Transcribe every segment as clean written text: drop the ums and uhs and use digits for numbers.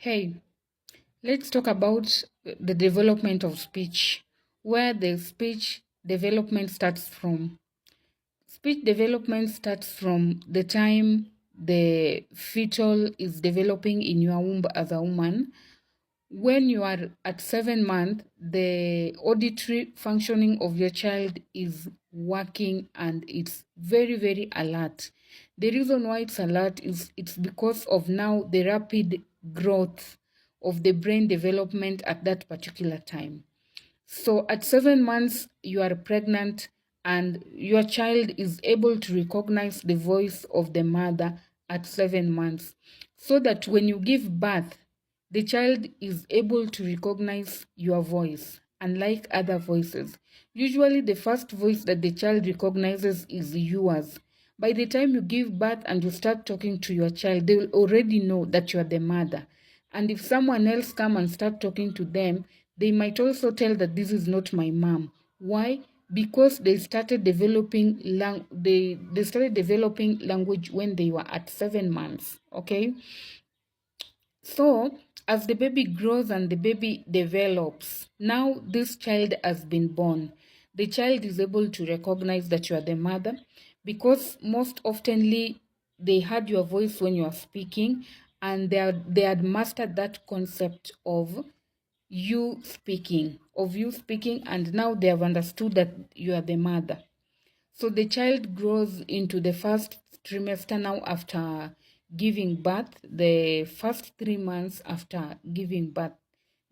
Hey, let's talk about the development of speech, where the speech development starts from. Speech development starts from the time the fetal is developing in your womb as a woman. When you are at 7 months, the auditory functioning of your child is working and it's very, very alert. The reason why it's alert is it's because of now the rapid growth of the brain development at that particular time. So at 7 months, you are pregnant and your child is able to recognize the voice of the mother at 7 months. So that when you give birth, the child is able to recognize your voice, unlike other voices. Usually, the first voice that the child recognizes is yours. By the time you give birth and you start talking to your child, they will already know that you are the mother. And if someone else come and start talking to them, they might also tell that this is not my mom. Why? Because they started developing they started developing language when they were at 7 months. Okay. So as the baby grows and the baby develops, now this child has been born. The child is able to recognize that you are the mother because most oftenly they heard your voice when you are speaking, and they had mastered that concept of you speaking, and now they have understood that you are the mother. So the child grows into the first trimester now after giving birth, the first 3 months after giving birth.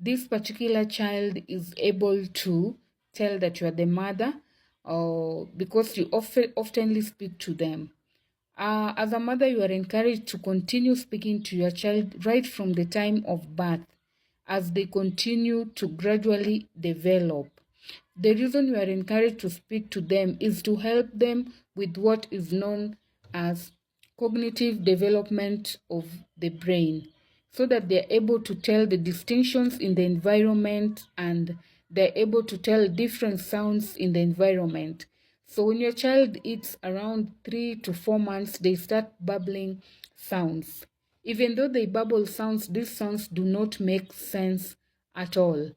This particular child is able to tell that you are the mother, because you oftenly speak to them. As a mother, you are encouraged to continue speaking to your child right from the time of birth as they continue to gradually develop. The reason you are encouraged to speak to them is to help them with what is known as cognitive development of the brain, so that they're able to tell the distinctions in the environment and they're able to tell different sounds in the environment. So when your child is around 3 to 4 months, they start babbling sounds. Even though they babble sounds, these sounds do not make sense at all.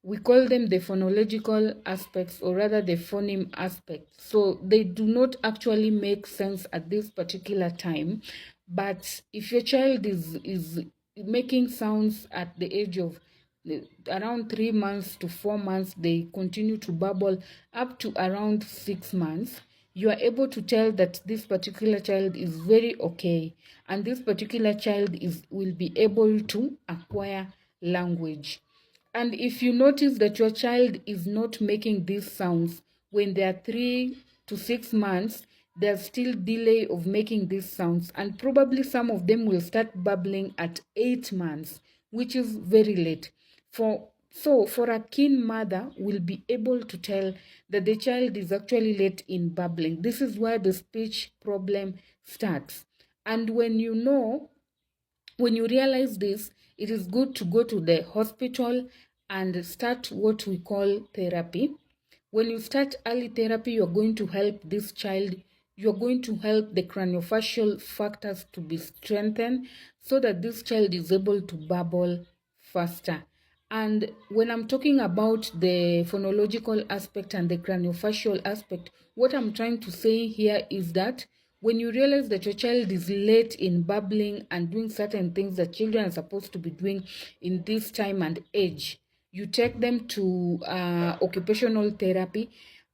We call them the phonological aspects, or rather the phoneme aspects. So they do not actually make sense at this particular time. But if your child is making sounds at the age of around 3 months to 4 months, they continue to babble up to around 6 months, you are able to tell that this particular child is very okay, and this particular child will be able to acquire language. And if you notice that your child is not making these sounds when they are 3 to 6 months, there's still delay of making these sounds, and probably some of them will start babbling at 8 months, which is very late. For a keen mother will be able to tell that the child is actually late in babbling. This is where the speech problem starts. And when you realize this, it is good to go to the hospital and start what we call therapy. When you start early therapy, you're going to help this child. You're going to help the craniofacial factors to be strengthened so that this child is able to babble faster. And when I'm talking about the phonological aspect and the craniofacial aspect, what I'm trying to say here is that when you realize that your child is late in babbling and doing certain things that children are supposed to be doing in this time and age, you take them to occupational therapy,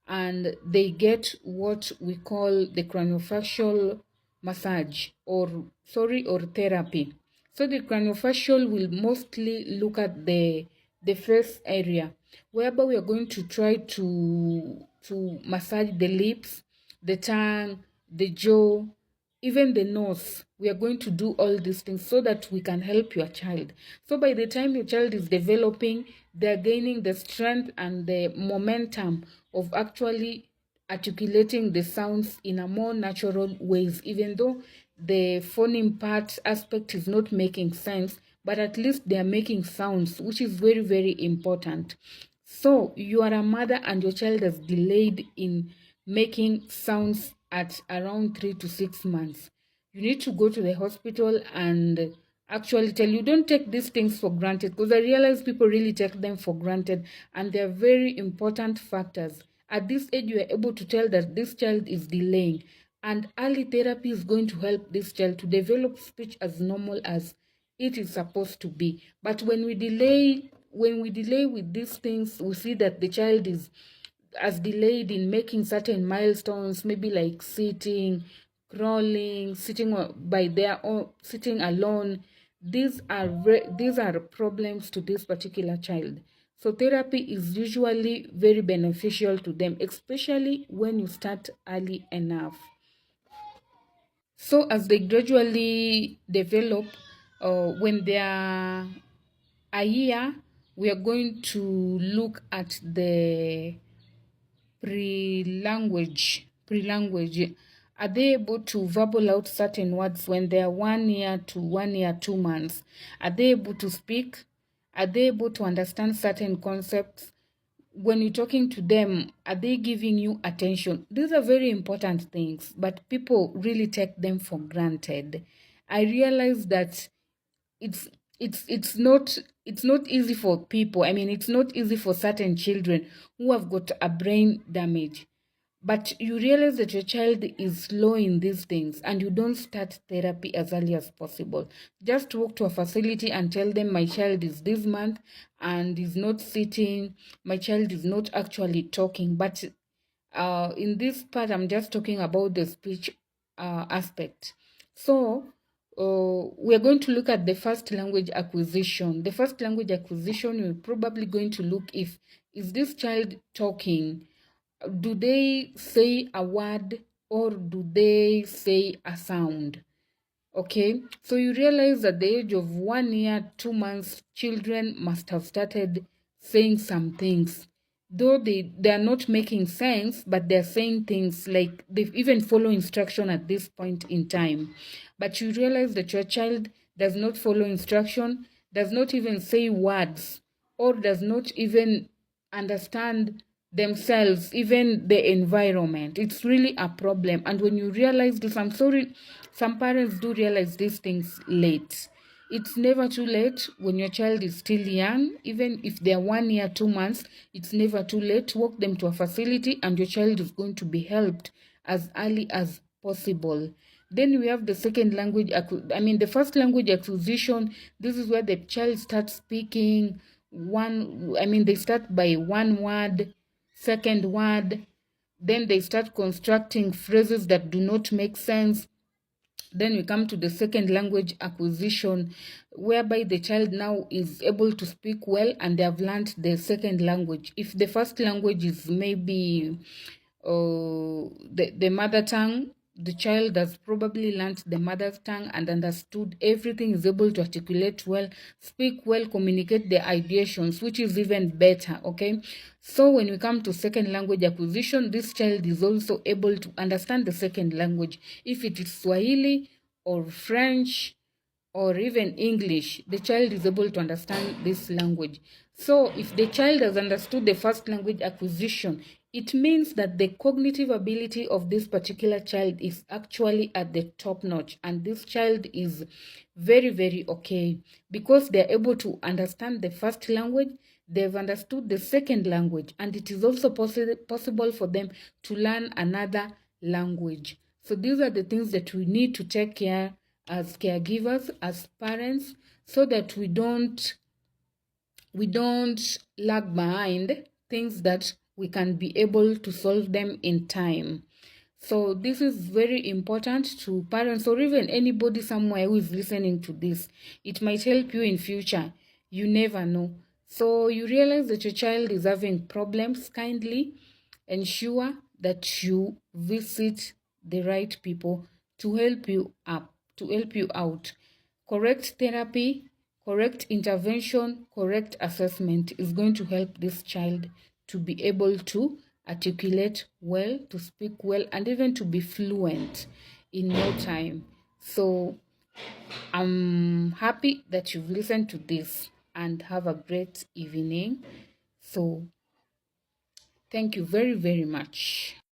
and they get what we call the craniofacial massage or therapy. So the craniofacial will mostly look at the face area, whereby we are going to try to massage the lips, the tongue, the jaw, even the nose. We are going to do all these things so that we can help your child. So by the time your child is developing, they're gaining the strength and the momentum of actually articulating the sounds in a more natural ways, even though the phoneme part aspect is not making sense, but at least they are making sounds, which is very, very important. So you are a mother and your child has delayed in making sounds at around 3 to 6 months. You need to go to the hospital and actually tell you, don't take these things for granted, because I realize people really take them for granted, and they're very important factors. At this age, you are able to tell that this child is delaying, and early therapy is going to help this child to develop speech as normal as it is supposed to be. But when we delay with these things, we see that the child is as delayed in making certain milestones, maybe like sitting, crawling, sitting by their own, sitting alone. These are problems to this particular child. So therapy is usually very beneficial to them, especially when you start early enough. So as they gradually develop, when they are a year, we are going to look at the pre-language. Are they able to verbal out certain words when they are 1 year to 1 year 2 months? Are they able to speak? Are they able to understand certain concepts? When you're talking to them, are they giving you attention? These are very important things, but people really take them for granted. I realize that it's it's not easy for people. I mean, it's not easy for certain children who have got a brain damage. But you realize that your child is slow in these things, and you don't start therapy as early as possible. Just walk to a facility and tell them, my child is this month and is not sitting, my child is not actually talking. But in this part, I'm just talking about the speech aspect. So we are going to look at the first language acquisition. The first language acquisition, we're probably going to look if is this child talking. Do they say a word or do they say a sound? Okay, so you realize at the age of 1 year, 2 months, children must have started saying some things. Though they are not making sense, but they're saying things like they even follow instruction at this point in time. But you realize that your child does not follow instruction, does not even say words, or does not even understand themselves, even the environment. It's really a problem. And when you realize this, I'm sorry, some parents do realize these things late. It's never too late when your child is still young. Even if they're 1 year, 2 months, it's never too late. Walk them to a facility and your child is going to be helped as early as possible. Then we have the second language, the first language acquisition. This is where the child starts speaking they start by one word, second word, then they start constructing phrases that do not make sense. Then we come to the second language acquisition, whereby the child now is able to speak well and they have learned the second language. If the first language is maybe the mother tongue, the child has probably learned the mother tongue and understood everything, is able to articulate well, speak well, communicate the ideations, which is even better. Okay, so when we come to second language acquisition, this child is also able to understand the second language. If it is Swahili or French or even English, the child is able to understand this language. So if the child has understood the first language acquisition, it means that the cognitive ability of this particular child is actually at the top notch, and this child is very, very okay, because they're able to understand the first language, they've understood the second language, and it is also possible for them to learn another language. So these are the things that we need to take care as caregivers, as parents, so that we don't lag behind things that we can be able to solve them in time. So this is very important to parents or even anybody somewhere who is listening to this. It might help you in future. You never know. So you realize that your child is having problems, kindly ensure that you visit the right people to help you out. Correct therapy, correct intervention, correct assessment is going to help this child to be able to articulate well, to speak well, and even to be fluent in no time. So I'm happy that you've listened to this, and have a great evening. So thank you very, very much.